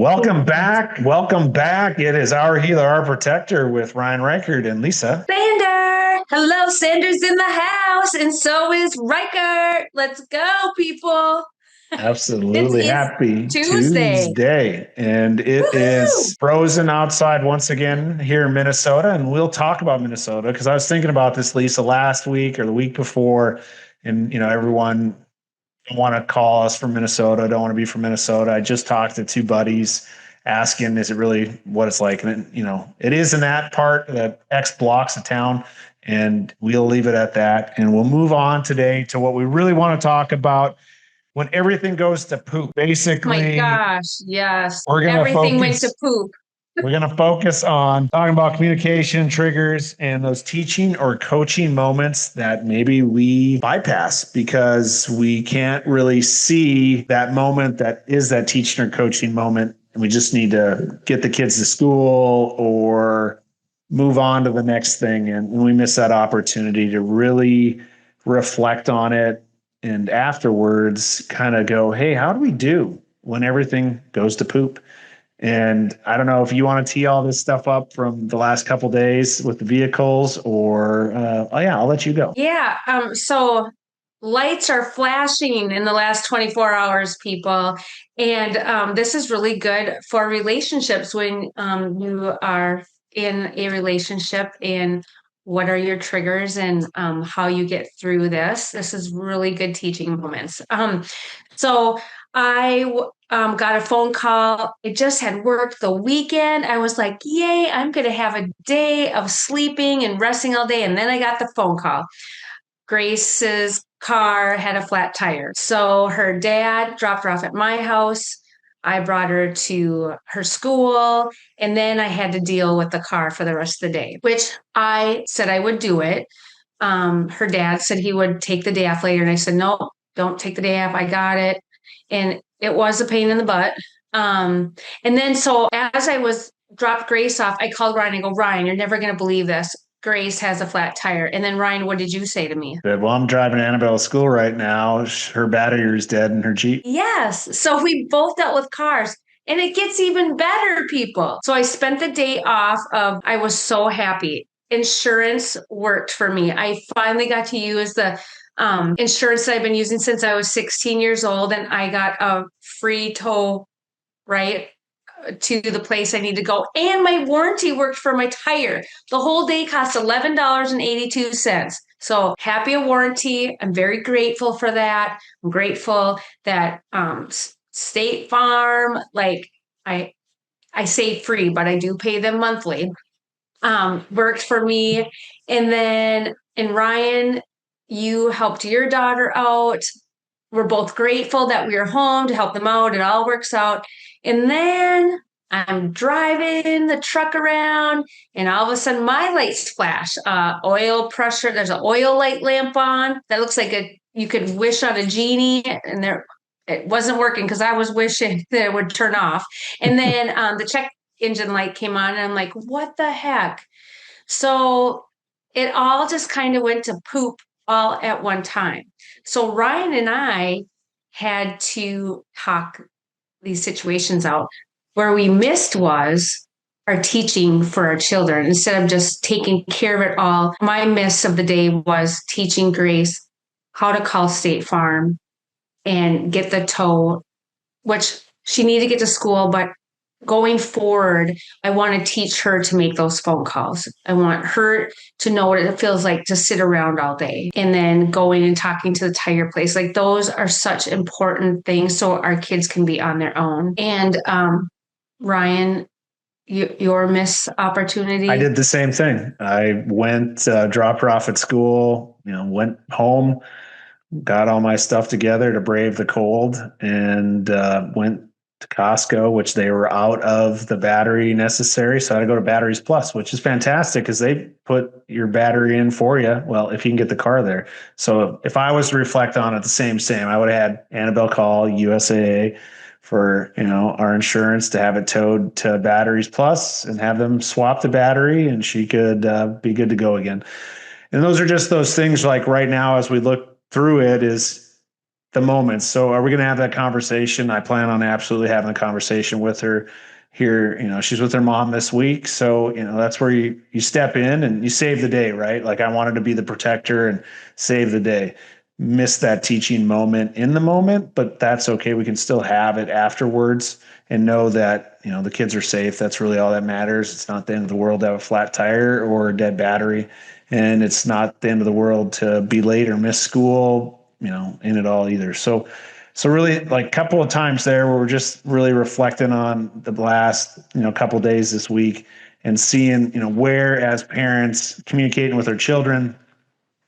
Welcome back. Welcome back. It is Our Healer, Our Protector with Ryan Reichert and Lisa Sander! Hello, Sander's in the house, and so is Reichert. Let's go, people. It Absolutely. is Happy Tuesday. Tuesday. And it Woohoo! is frozen outside once again here in Minnesota. And we'll talk about Minnesota because I was thinking about this, Lisa, last week or the week before. And, everyone don't want to call us from Minnesota, don't want to be from Minnesota. I just talked to two buddies asking, is it really what it's like? And, it is in that part, that X blocks of town. And we'll leave it at that. And we'll move on today to what we really want to talk about when everything goes to poop. My Basically, gosh, yes. we're going to Everything went to focus. poop. We're going to focus on talking about communication triggers and those teaching or coaching moments that maybe we bypass because we can't really see that moment that is that teaching or coaching moment. And we just need to get the kids to school or move on to the next thing. And we miss that opportunity to really reflect on it and afterwards kind of go, hey, how do we do when everything goes to poop? And I don't know if you want to tee all this stuff up from the last couple of days with the vehicles or, I'll let you go. Yeah, so lights are flashing in the last 24 hours, people. And this is really good for relationships when you are in a relationship and what are your triggers and how you get through this. This is really good teaching moments. So I got a phone call. I just had worked the weekend. I was like, yay, I'm going to have a day of sleeping and resting all day. And then I got the phone call. Grace's car had a flat tire. So her dad dropped her off at my house. I brought her to her school, and then I had to deal with the car for the rest of the day, which I said I would do it. Her dad said he would take the day off later, and I said, no, don't take the day off. I got it. And it was a pain in the butt. And then so as I was dropped Grace off, I called Ryan. I go, Ryan, you're never going to believe this. Grace has a flat tire. And then Ryan, what did you say to me? Well, I'm driving Annabelle to school right now. Her battery is dead in her Jeep. Yes. So we both dealt with cars. And it gets even better, people. So I spent the day off of, I was so happy. Insurance worked for me. I finally got to use the insurance that I've been using since I was 16 years old. And I got a free tow, right, to the place I need to go. And my warranty worked for my tire. The whole day cost $11.82. So happy a warranty. I'm very grateful for that. I'm grateful that State Farm, like I I say free, but I do pay them monthly. Worked for me. And Ryan, you helped your daughter out. We're both grateful that we are home to help them out. It all works out. And then I'm driving the truck around, and all of a sudden my lights flash. Oil pressure. There's an oil light lamp on that looks like you could wish on a genie, and it wasn't working because I was wishing that it would turn off. And then the check engine light came on, and I'm like, what the heck? So it all just kind of went to poop all at one time. So Ryan and I had to talk these situations out. Where we missed was our teaching for our children. Instead of just taking care of it all, my miss of the day was teaching Grace how to call State Farm and get the tow, which she needed to get to school, but going forward, I want to teach her to make those phone calls. I want her to know what it feels like to sit around all day and then going and talking to the tire place. Like those are such important things so our kids can be on their own. And Ryan, your miss opportunity? I did the same thing. I went, dropped her off at school, went home, got all my stuff together to brave the cold, and went to Costco, which they were out of the battery necessary. So I had to go to Batteries Plus, which is fantastic because they put your battery in for you. Well, if you can get the car there. So if I was to reflect on it the same, I would have had Annabelle call USAA for, our insurance to have it towed to Batteries Plus and have them swap the battery, and she could be good to go again. And those are just those things like right now, as we look through it, is the moments. So are we going to have that conversation? I plan on absolutely having a conversation with her here. She's with her mom this week. So, that's where you step in and you save the day, right? Like I wanted to be the protector and save the day. Miss that teaching moment in the moment, but that's okay. We can still have it afterwards and know that, the kids are safe. That's really all that matters. It's not the end of the world to have a flat tire or a dead battery. And it's not the end of the world to be late or miss school, in it all either. So really like a couple of times there where we're just really reflecting on the last, couple of days this week and seeing, where as parents communicating with our children,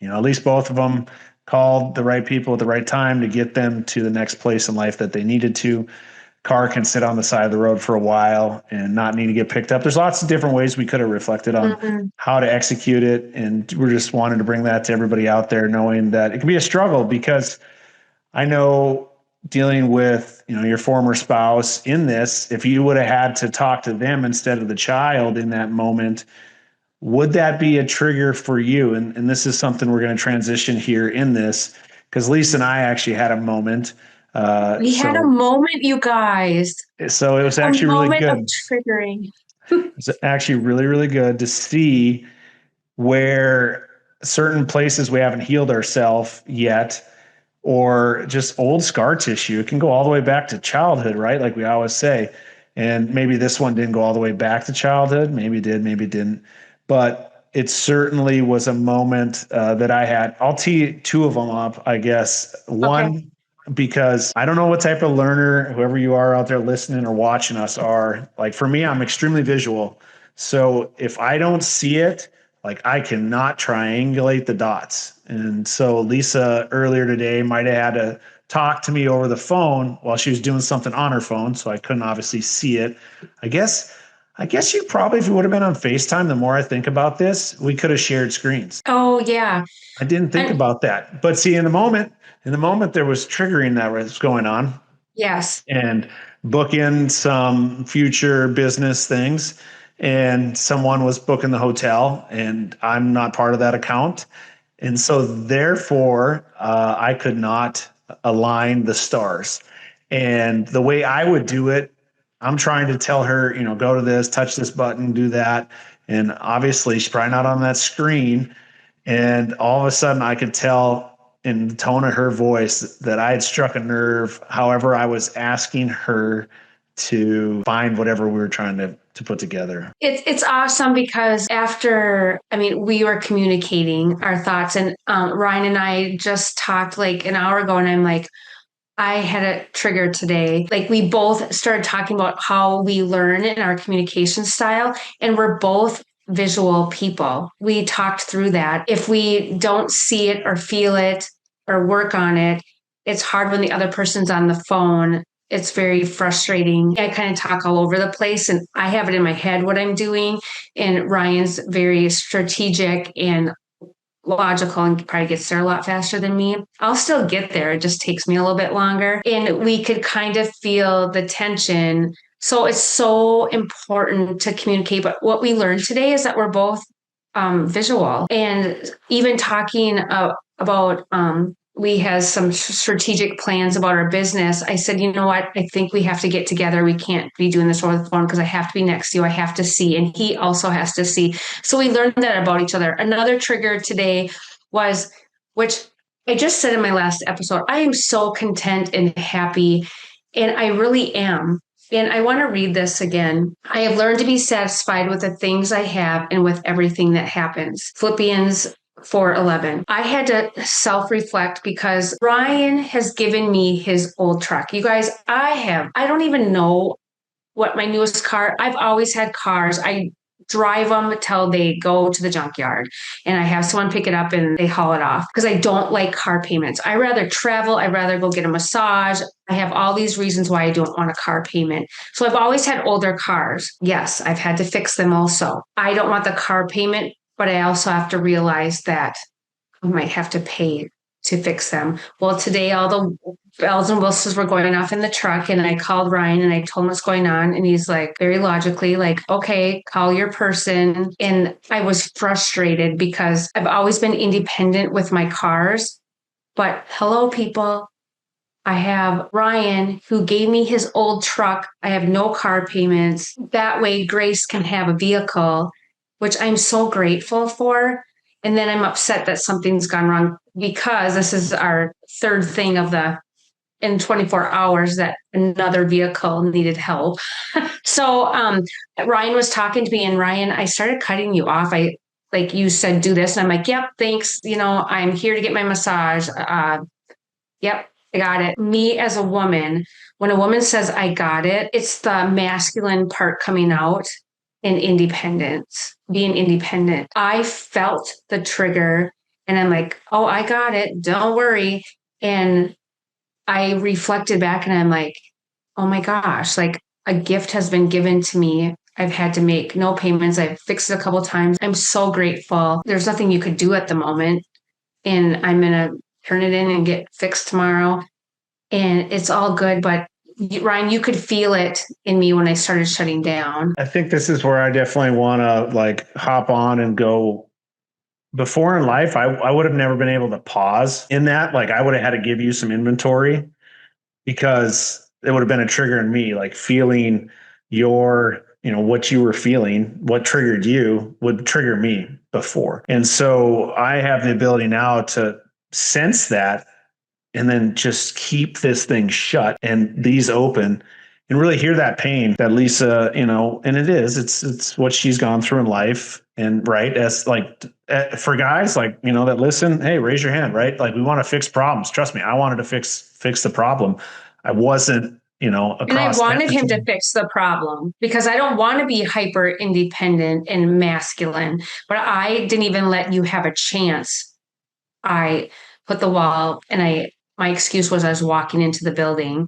at least both of them called the right people at the right time to get them to the next place in life that they needed to. Car can sit on the side of the road for a while and not need to get picked up. There's lots of different ways we could have reflected on how to execute it. And we're just wanting to bring that to everybody out there, knowing that it can be a struggle because I know dealing with, your former spouse in this, if you would have had to talk to them instead of the child in that moment, would that be a trigger for you? And this is something we're going to transition here in this because Lisa and I actually had a moment. We had a moment, you guys. So it was A actually really moment of good. triggering. It's actually really, really good to see where certain places we haven't healed ourselves yet, or just old scar tissue. It can go all the way back to childhood, right? Like we always say. And maybe this one didn't go all the way back to childhood. Maybe it did, maybe it didn't. But it certainly was a moment that I had. I'll tee two of them up, I guess. Okay. One, because I don't know what type of learner, whoever you are out there listening or watching us are. Like for me, I'm extremely visual. So if I don't see it, like I cannot triangulate the dots. And so Lisa earlier today might have had to talk to me over the phone while she was doing something on her phone. So I couldn't obviously see it. I guess you probably, if you would have been on FaceTime, the more I think about this, we could have shared screens. Oh, yeah. I didn't think And about that. But see, in the moment there was triggering that was going on yes. and book in some future business things. And someone was booking the hotel, and I'm not part of that account. And so, therefore, I could not align the stars. And the way I would do it, I'm trying to tell her, go to this, touch this button, do that. And obviously, she's probably not on that screen. And all of a sudden, I could tell in the tone of her voice that I had struck a nerve. However, I was asking her to find whatever we were trying to put together. It's awesome because we were communicating our thoughts, and Ryan and I just talked like an hour ago, and I'm like, I had a trigger today. Like we both started talking about how we learn in our communication style, and we're both visual people. We talked through that. If we don't see it or feel it or work on it, it's hard when the other person's on the phone. It's very frustrating. I kind of talk all over the place and I have it in my head what I'm doing. And Ryan's very strategic and logical and probably gets there a lot faster than me. I'll still get there. It just takes me a little bit longer. And we could kind of feel the tension. So it's so important to communicate. But what we learned today is that we're both visual. And even talking about we have some strategic plans about our business. I said, you know what? I think we have to get together. We can't be doing this over the phone because I have to be next to you. I have to see. And he also has to see. So we learned that about each other. Another trigger today was, which I just said in my last episode, I am so content and happy. And I really am. And I want to read this again. I have learned to be satisfied with the things I have and with everything that happens. Philippians 4:11. I had to self-reflect because Ryan has given me his old truck. You guys, I don't even know what my newest car. I've always had cars. I drive them till they go to the junkyard and I have someone pick it up and they haul it off because I don't like car payments. I rather travel. I rather go get a massage. I have all these reasons why I don't want a car payment. So I've always had older cars. Yes, I've had to fix them also. I don't want the car payment, but I also have to realize that I might have to pay to fix them. Well, today all the bells and whistles were going off in the truck and I called Ryan and I told him what's going on. And he's like, very logically, like, okay, call your person. And I was frustrated because I've always been independent with my cars. But hello, people. I have Ryan who gave me his old truck. I have no car payments. That way, Grace can have a vehicle, which I'm so grateful for. And then I'm upset that something's gone wrong because this is our third thing of the in 24 hours that another vehicle needed help. So Ryan was talking to me, and Ryan, I started cutting you off. I like you said, do this, and I'm like, yep, thanks. I'm here to get my massage. Yep, I got it. Me as a woman, when a woman says I got it, it's the masculine part coming out in independence, being independent. I felt the trigger and I'm like, oh, I got it. Don't worry. And I reflected back and I'm like, oh my gosh, like a gift has been given to me. I've had to make no payments. I've fixed it a couple of times. I'm so grateful. There's nothing you could do at the moment. And I'm going to turn it in and get fixed tomorrow. And it's all good. But Ryan, you could feel it in me when I started shutting down. I think this is where I definitely want to like hop on and go. Before in life, I would have never been able to pause in that. Like I would have had to give you some inventory because it would have been a trigger in me, like feeling what you were feeling, what triggered you would trigger me before. And so I have the ability now to sense that and then just keep this thing shut and these open and really hear that pain that Lisa, and it's what she's gone through in life. And right, as like for guys like, that listen, hey, raise your hand, right? Like we want to fix problems. Trust me, I wanted to fix the problem. I wasn't, And I across wanted him to fix the problem because I don't want to be hyper independent and masculine, but I didn't even let you have a chance. I put the wall and my excuse was I was walking into the building.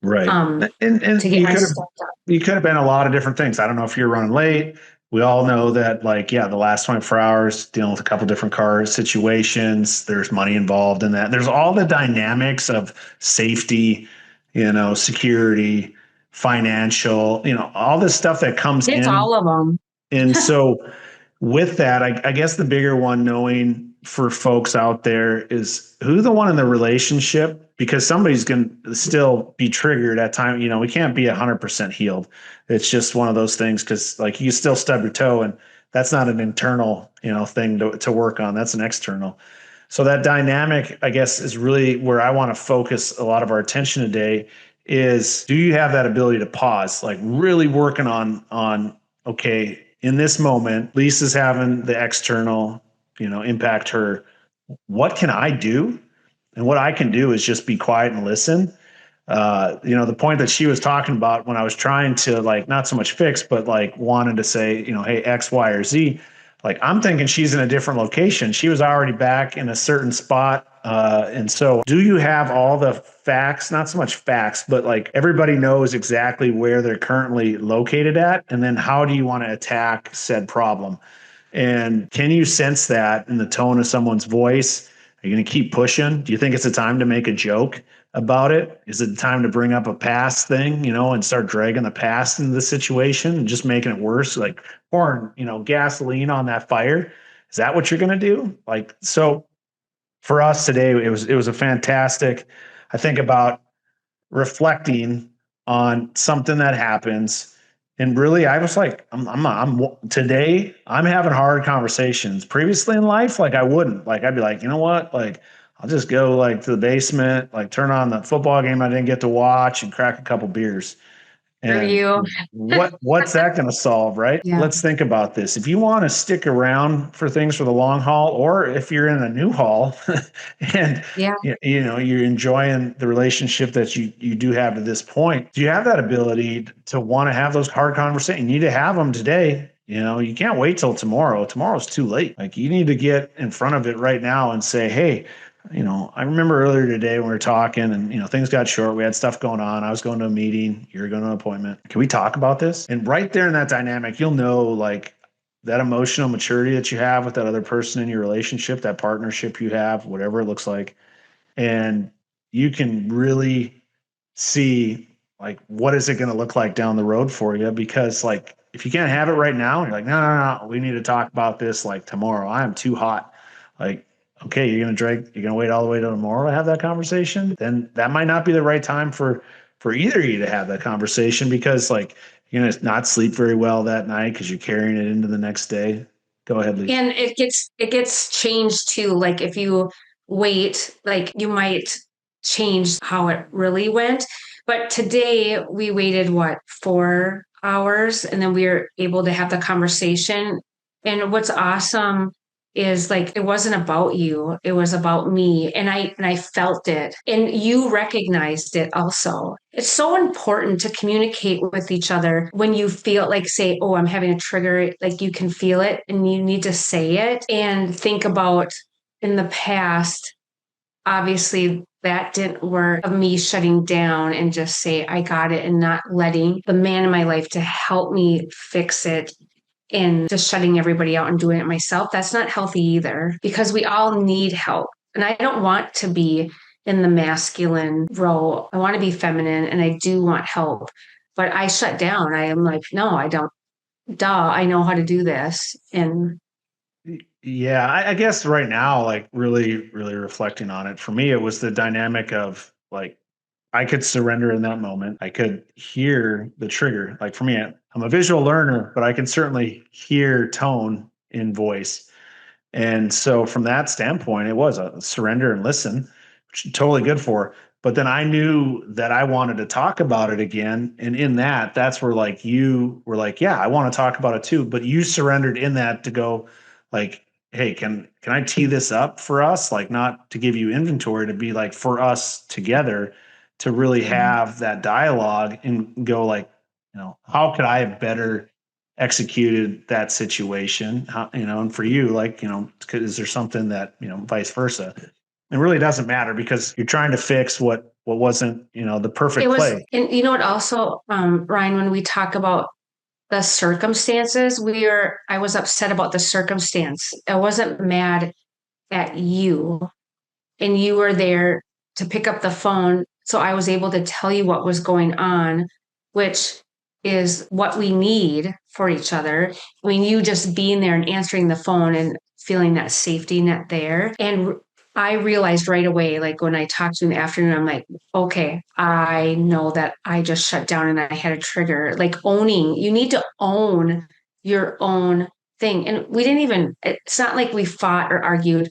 Right. And To get my stuff done. you could have been a lot of different things. I don't know if you're running late. We all know that like, yeah, the last 24 hours dealing with a couple different car situations, there's money involved in that. There's all the dynamics of safety, security, financial, all this stuff that comes It's in. all of them. And so with that, I guess the bigger one knowing for folks out there is who's the one in the relationship, because somebody's going to still be triggered at time. We can't be 100% healed. It's just one of those things because like you still stub your toe and that's not an internal, thing to work on. That's an external. So that dynamic, I guess, is really where I want to focus a lot of our attention today is do you have that ability to pause, like really working on, okay, in this moment, Lisa's having the external, impact her. What can I do? And what I can do is just be quiet and listen. The point that she was talking about when I was trying to like not so much fix, but like wanted to say, hey, X, Y, or Z. Like I'm thinking she's in a different location. She was already back in a certain spot. And so do you have all the facts? Not so much facts, but like everybody knows exactly where they're currently located at. And then how do you want to attack said problem? And can you sense that in the tone of someone's voice? Are you going to keep pushing? Do you think it's a time to make a joke about it? Is it time to bring up a past thing, and start dragging the past into the situation and just making it worse, like pouring, gasoline on that fire? Is that what you're going to do? Like, so for us today, it was a fantastic, I think about reflecting on something that happens. And really, I was like, I'm today, I'm having hard conversations. Previously in life, like I wouldn't. Like I'd be like, you know what? Like I'll just go like to the basement, like turn on the football game I didn't get to watch and crack a couple beers. And You. what's that going to solve, right? Yeah. Let's think about this. If you want to stick around for things for the long haul, or if you're in a new haul and Yeah. you're enjoying the relationship that you do have to this point, do you have that ability to want to have those hard conversations? You need to have them today. You can't wait till tomorrow. Tomorrow's too late. Like you need to get in front of it right now and say, hey, I remember earlier today when we were talking and, things got short. We had stuff going on. I was going to a meeting. You were going to an appointment. Can we talk about this? And right there in that dynamic, you'll know like that emotional maturity that you have with that other person in your relationship, that partnership you have, whatever it looks like. And you can really see like, what is it going to look like down the road for you? Because like, if you can't have it right now, you're like, no, we need to talk about this like tomorrow. I am too hot. Like, okay, you're gonna wait all the way till tomorrow to have that conversation, then that might not be the right time for either of you to have that conversation, because like you're gonna not sleep very well that night because you're carrying it into the next day. Go ahead, Lisa. And it gets changed too. Like if you wait, like you might change how it really went. But today we waited what, 4 hours, and then we were able to have the conversation. And what's awesome is like it wasn't about you, it was about me. And I felt it. And you recognized it also. It's so important to communicate with each other when you feel like, say, oh, I'm having a trigger, like you can feel it and you need to say it and think about in the past. Obviously, that didn't work of me shutting down and just say, I got it, and not letting the man in my life to help me fix it and just shutting everybody out and doing it myself. That's not healthy either because we all need help. And I don't want to be in the masculine role. I want to be feminine and I do want help. But I shut down. I am like, no, I don't. Duh, I know how to do this. And Yeah, I guess right now, like really, really reflecting on it, for me, it was the dynamic of like I could surrender in that moment. I could hear the trigger. Like for me, I'm a visual learner, but I can certainly hear tone in voice. And so from that standpoint, it was a surrender and listen, which is totally good for. But then I knew that I wanted to talk about it again. And in that, that's where like you were like, yeah, I want to talk about it too. But you surrendered in that to go like, hey, can I tee this up for us? Like not to give you inventory, to be like for us together to really have that dialogue and go like, how could I have better executed that situation? How, and for you, like, is there something that, vice versa? It really doesn't matter because you're trying to fix what wasn't, the it perfect was, play. and you know what, also, Ryan, when we talk about the circumstances, I was upset about the circumstance. I wasn't mad at you, and you were there to pick up the phone. So I was able to tell you what was going on, which is what we need for each other. I mean, you just being there and answering the phone and feeling that safety net there. And I realized right away, like when I talked to you in the afternoon, I'm like, okay, I know that I just shut down and I had a trigger. Like you need to own your own thing. And it's not like we fought or argued.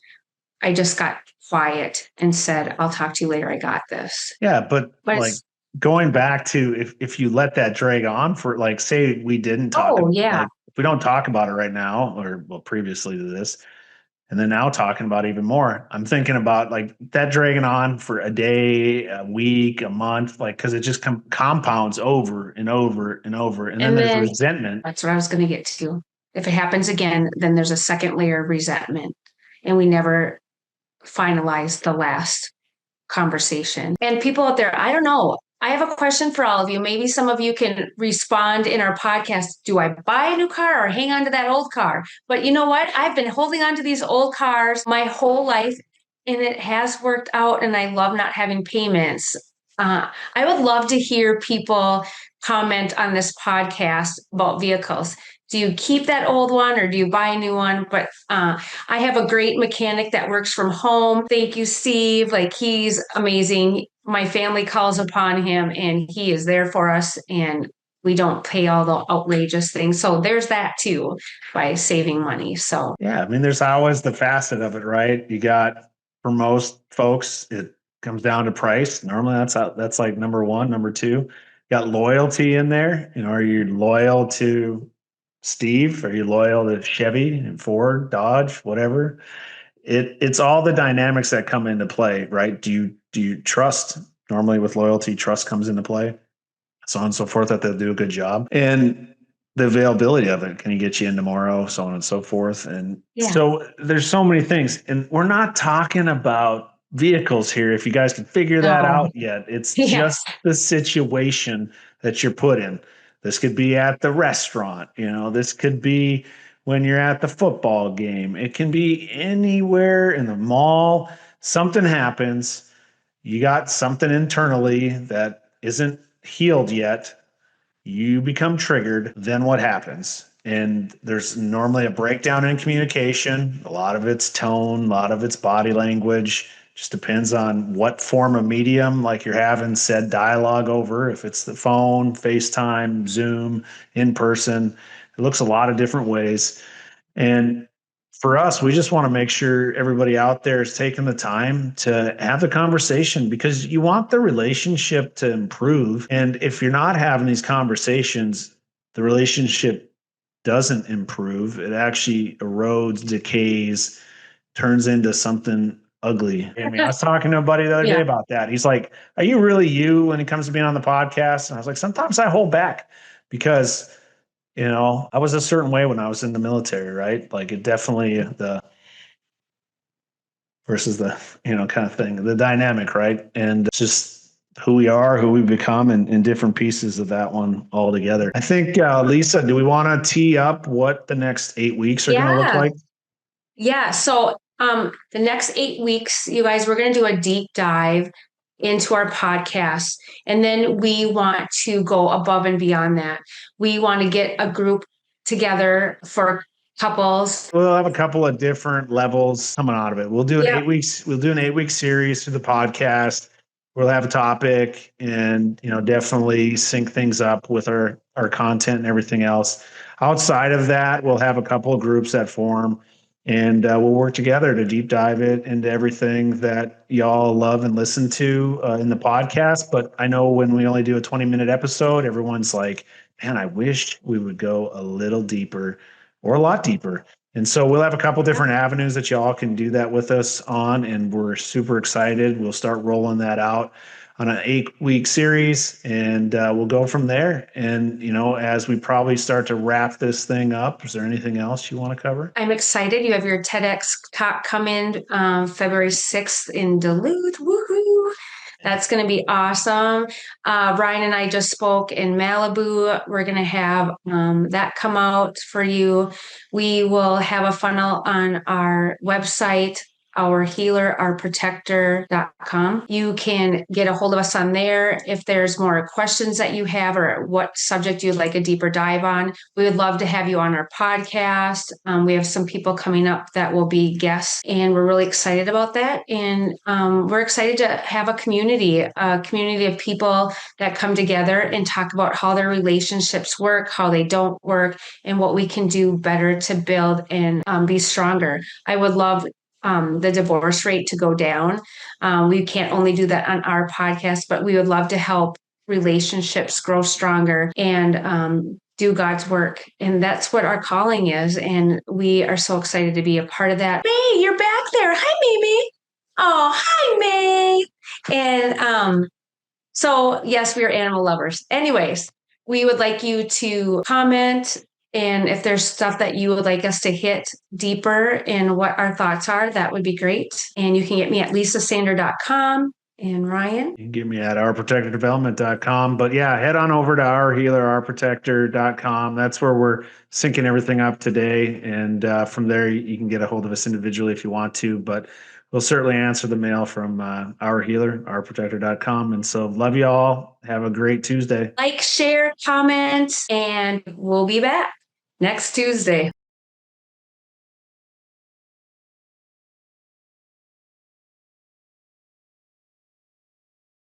I just got quiet and said, I'll talk to you later. I got this. Yeah, but But like it's, going back to if you let that drag on for like, say we didn't talk oh, about, yeah. like if we don't talk about it right now, or well previously to this, and then now talking about it even more, I'm thinking about like that dragging on for a day, a week, a month, like because it just compounds over and over and over, and then And there's then resentment. that's what I was going to get to. If it happens again, then there's a second layer of resentment. And we never finalized the last conversation. And people out there, I don't know. I have a question for all of you. Maybe some of you can respond in our podcast. Do I buy a new car or hang on to that old car? But you know what? I've been holding on to these old cars my whole life and it has worked out. And I love not having payments. I would love to hear people comment on this podcast about vehicles. Do you keep that old one or do you buy a new one? But I have a great mechanic that works from home. Thank you, Steve. Like he's amazing. My family calls upon him and he is there for us and we don't pay all the outrageous things. So there's that too by saving money. So Yeah, I mean, there's always the facet of it, right? You got for most folks, it comes down to price. Normally, that's like number one. Number two, you got loyalty in there. Are you loyal to Steve? Are you loyal to Chevy and Ford, Dodge, whatever? It's all the dynamics that come into play, right? Do you trust? Normally, with loyalty, trust comes into play, so on and so forth, that they'll do a good job. And the availability of it, can you get you in tomorrow, so on and so forth. And yeah. so there's so many things. And we're not talking about vehicles here. If you guys can figure that No. out yet, it's Yes. just the situation that you're put in. This could be at the restaurant, this could be when you're at the football game. It can be anywhere in the mall. Something happens. You got something internally that isn't healed yet. You become triggered. Then what happens? And there's normally a breakdown in communication. A lot of it's tone, a lot of it's body language. Just depends on what form of medium, like you're having said dialogue over. If it's the phone, FaceTime, Zoom, in person, it looks a lot of different ways. And for us, we just want to make sure everybody out there is taking the time to have the conversation because you want the relationship to improve. And if you're not having these conversations, the relationship doesn't improve. It actually erodes, decays, turns into something ugly. I mean, I was talking to a buddy the other day about that. He's like, "Are you really you when it comes to being on the podcast?" And I was like, "Sometimes I hold back because I was a certain way when I was in the military, right? Like it definitely the versus the, kind of thing, the dynamic, right? And it's just who we are, who we become, and different pieces of that one all together. I think, Lisa, do we want to tee up what the next 8 weeks are going to look like? Yeah. So the next 8 weeks, you guys, we're going to do a deep dive into our podcast. And then we want to go above and beyond that. We want to get a group together for couples. We'll have a couple of different levels coming out of it. We'll do an 8 weeks. We'll do an 8 week series through the podcast. We'll have a topic and, definitely sync things up with our content and everything else. Outside of that, we'll have a couple of groups that form and we'll work together to deep dive it into everything that y'all love and listen to in the podcast. But I know when we only do a 20-minute episode, everyone's like, man, I wish we would go a little deeper or a lot deeper. And so we'll have a couple different avenues that y'all can do that with us on. And we're super excited. We'll start rolling that out on an 8 week series and we'll go from there. And, as we probably start to wrap this thing up, is there anything else you want to cover? I'm excited. You have your TEDx talk coming February 6th in Duluth. Woohoo! That's going to be awesome. Ryan and I just spoke in Malibu. We're going to have that come out for you. We will have a funnel on our website, ourhealerourprotector.com. You can get a hold of us on there if there's more questions that you have or what subject you'd like a deeper dive on. We would love to have you on our podcast. We have some people coming up that will be guests, and we're really excited about that. And we're excited to have a community of people that come together and talk about how their relationships work, how they don't work, and what we can do better to build and be stronger. I would love the divorce rate to go down. We can't only do that on our podcast, but we would love to help relationships grow stronger and do God's work. And that's what our calling is. And we are so excited to be a part of that. May, you're back there. Hi, Mimi. Oh, hi, May. And so, yes, we are animal lovers. Anyways, we would like you to comment. And if there's stuff that you would like us to hit deeper in what our thoughts are, that would be great. And you can get me at lisasander.com. And Ryan? You can get me at ourprotectordevelopment.com. But yeah, head on over to ourhealerourprotector.com. That's where we're syncing everything up today. And from there, you can get a hold of us individually if you want to. But we'll certainly answer the mail from ourprotector.com. And so love you all. Have a great Tuesday. Like, share, comment, and we'll be back next Tuesday.